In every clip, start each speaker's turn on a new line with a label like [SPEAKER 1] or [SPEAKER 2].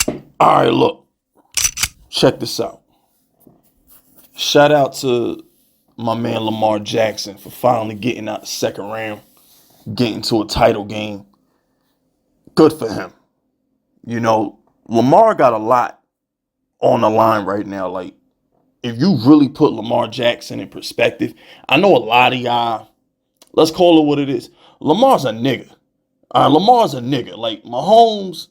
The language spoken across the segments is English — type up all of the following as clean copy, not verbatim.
[SPEAKER 1] All right, look, check this out. Shout out to my man Lamar Jackson for finally getting out the second round, getting to a title game. Good for him. You know, Lamar got a lot on the line right now. Like, if you really put Lamar Jackson in perspective, I know a lot of y'all, let's call it what it is. Lamar's a nigga. Lamar's a nigga. Like, Mahomes,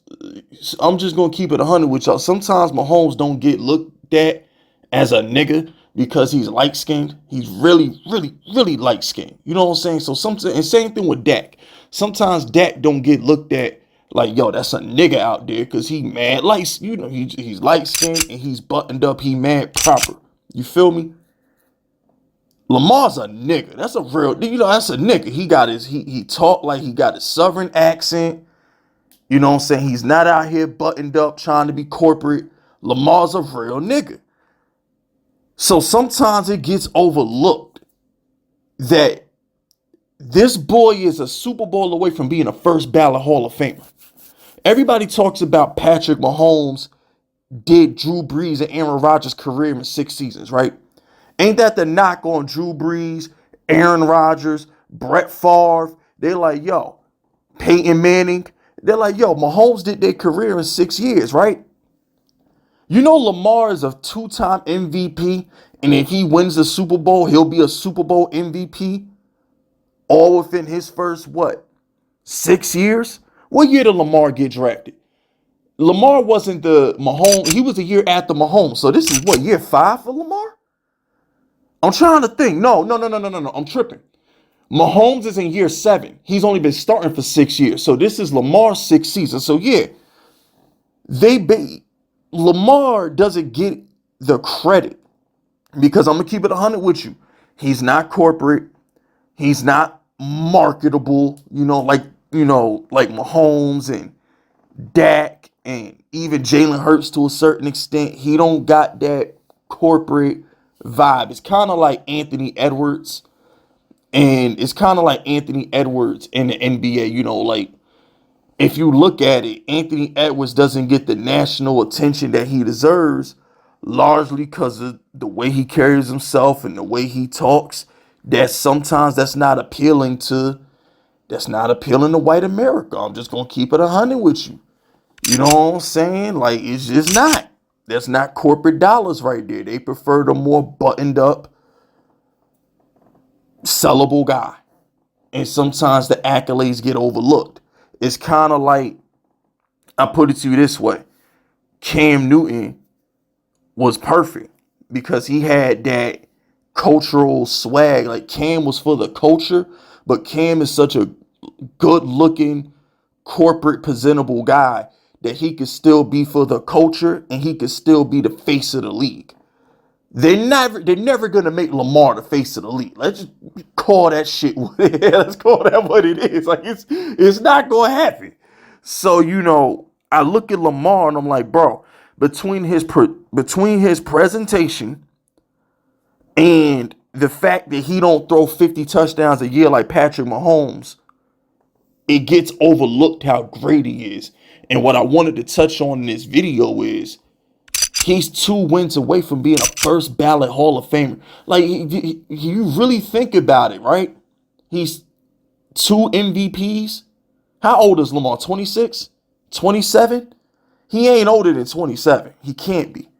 [SPEAKER 1] I'm just going to keep it 100 with y'all. Sometimes Mahomes don't get looked at as a nigga because he's light skinned. He's really, really, really light skinned. You know what I'm saying? So, sometimes, and same thing with Dak. Sometimes Dak don't get looked at like, yo, that's a nigga out there because he mad light. You know, he's light skinned and he's buttoned up. He mad proper. You feel me? Lamar's a nigga. That's a real, that's a nigga. He got he talk like he got a southern accent. You know what I'm saying? He's not out here buttoned up trying to be corporate. Lamar's a real nigga. So sometimes it gets overlooked that this boy is a Super Bowl away from being a first ballot Hall of Famer. Everybody talks about Patrick Mahomes did Drew Brees and Aaron Rodgers' career in 6 seasons, right? Ain't that the knock on Drew Brees, Aaron Rodgers, Brett Favre? They're like, yo, Peyton Manning. They're like, yo, Mahomes did their career in 6 years, right? You know Lamar is a two-time MVP, and if he wins the Super Bowl, he'll be a Super Bowl MVP all within his first, 6 years? What year did Lamar get drafted? Lamar wasn't the Mahomes. He was a year after Mahomes. So this is what, year 5 for Lamar? I'm trying to think. No. I'm tripping. Mahomes is in year 7. He's only been starting for 6 years. So this is Lamar's 6th season. So yeah, Lamar doesn't get the credit because I'm gonna keep it 100 with you. He's not corporate. He's not marketable. Like Mahomes and Dak and even Jalen Hurts to a certain extent. He don't got that corporate vibe. It's kind of like Anthony Edwards, and it's kind of like Anthony Edwards in the NBA. Like, if you look at it, Anthony Edwards doesn't get the national attention that he deserves, largely because of the way he carries himself and the way he talks. That sometimes that's not appealing to white America. I'm just gonna keep it 100 with you. You know what I'm saying? Like, it's just not. That's not corporate dollars right there. They prefer the more buttoned up, sellable guy. And sometimes the accolades get overlooked. It's kind of like, I put it to you this way. Cam Newton was perfect because he had that cultural swag. Like, Cam was for the culture, but Cam is such a good looking, corporate, presentable guy that he could still be for the culture and he could still be the face of the league. They're never gonna make Lamar the face of the league. Let's just call that shit. Let's call that what it is. Like, it's not gonna happen. So I look at Lamar and I'm like, bro, between his presentation and the fact that he don't throw 50 touchdowns a year like Patrick Mahomes, it gets overlooked how great he is. And what I wanted to touch on in this video is he's 2 wins away from being a first ballot Hall of Famer. Like, you really think about it, right? He's 2 MVPs. How old is Lamar? 26? 27? He ain't older than 27. He can't be.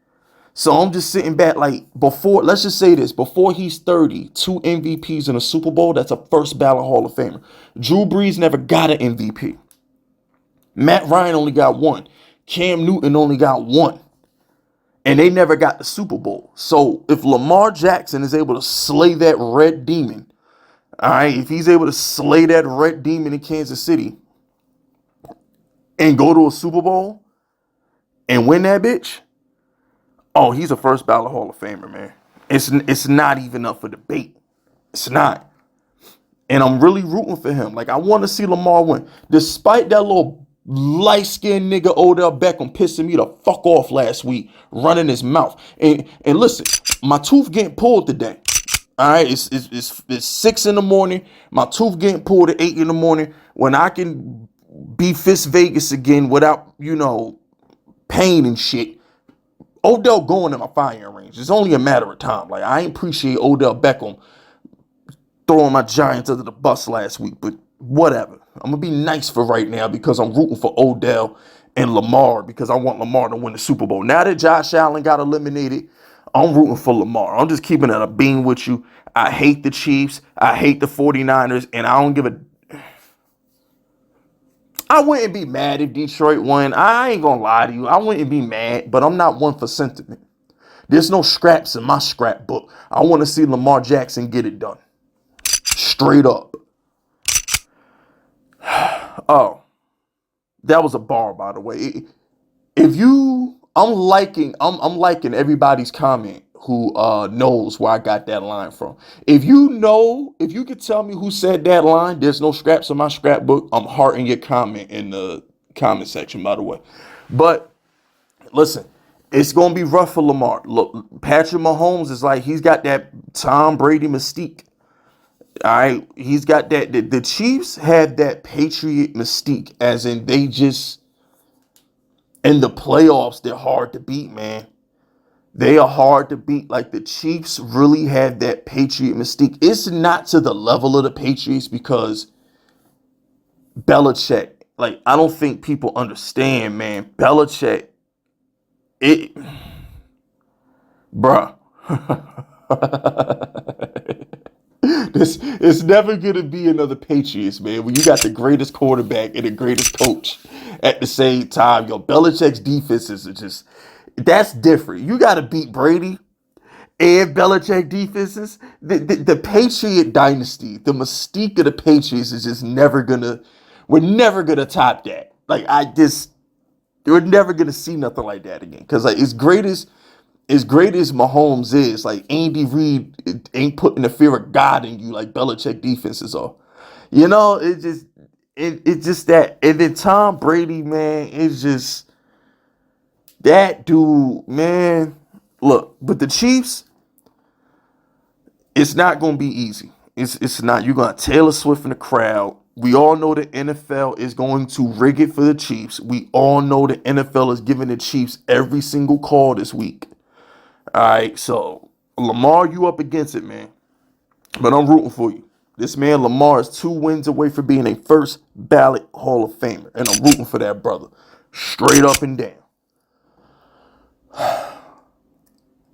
[SPEAKER 1] So I'm just sitting back like, let's just say this, before he's 30, 2 MVPs in a Super Bowl, that's a first ballot Hall of Famer. Drew Brees never got an MVP. Matt Ryan only got 1. Cam Newton only got 1. And they never got the Super Bowl. So if Lamar Jackson is able to slay that red demon, all right, if he's able to slay that red demon in Kansas City and go to a Super Bowl and win that bitch, oh, he's a first ballot Hall of Famer, man. It's not even up for debate. It's not. And I'm really rooting for him. Like, I want to see Lamar win. Despite that little light-skinned nigga Odell Beckham pissing me the fuck off last week, running his mouth. And listen, my tooth getting pulled today. All right, it's 6 in the morning. My tooth getting pulled at 8 in the morning. When I can be Fist Vegas again without, pain and shit, Odell going in my firing range. It's only a matter of time. Like, I ain't appreciate Odell Beckham throwing my Giants under the bus last week, but whatever. I'm gonna be nice for right now because I'm rooting for Odell and Lamar because I want Lamar to win the Super Bowl. Now that Josh Allen got eliminated, I'm rooting for Lamar. I'm just keeping it a bean with you. I hate the Chiefs. I hate the 49ers, and I don't give a. I wouldn't be mad if Detroit won. I ain't gonna lie to you. I wouldn't be mad, but I'm not one for sentiment. There's no scraps in my scrapbook. I want to see Lamar Jackson get it done. Straight up. Oh, that was a bar, by the way. If you, I'm liking everybody's comment who knows where I got that line from. If you could tell me who said that line, there's no scraps in my scrapbook. I'm hearting your comment in the comment section, by the way. But listen, it's gonna be rough for Lamar. Look, Patrick Mahomes is like he's got that Tom Brady mystique. All right, he's got that. The Chiefs have that Patriot mystique, as in they just in the playoffs they're hard to beat, man. They are hard to beat. Like the Chiefs really have that Patriot mystique. It's not to the level of the Patriots because Belichick. Like I don't think people understand, man. Belichick, it, bruh. This it's never gonna be another Patriots, man. When you got the greatest quarterback and the greatest coach at the same time, yo, Belichick's defenses are just that's different. You got to beat Brady and Belichick defenses. The Patriot dynasty, the mystique of the Patriots is just never gonna. We're never gonna top that. Like we're never gonna see nothing like that again. Because like as great as Mahomes is, like Andy Reid ain't putting the fear of God in you like Belichick defenses are. You know, it's just that. And then Tom Brady, man, it's just that dude, man. Look, but the Chiefs, it's not gonna be easy. It's not. You're gonna Taylor Swift in the crowd. We all know the NFL is going to rig it for the Chiefs. We all know the NFL is giving the Chiefs every single call this week. All right, so Lamar, you up against it, man. But I'm rooting for you. This man Lamar is 2 wins away from being a first ballot Hall of Famer, and I'm rooting for that brother, straight up and down.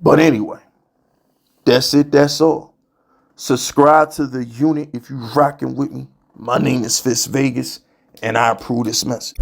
[SPEAKER 1] But anyway, that's it. That's all. Subscribe to the unit if you rocking with me. My name is Fitz Vegas, and I approve this message.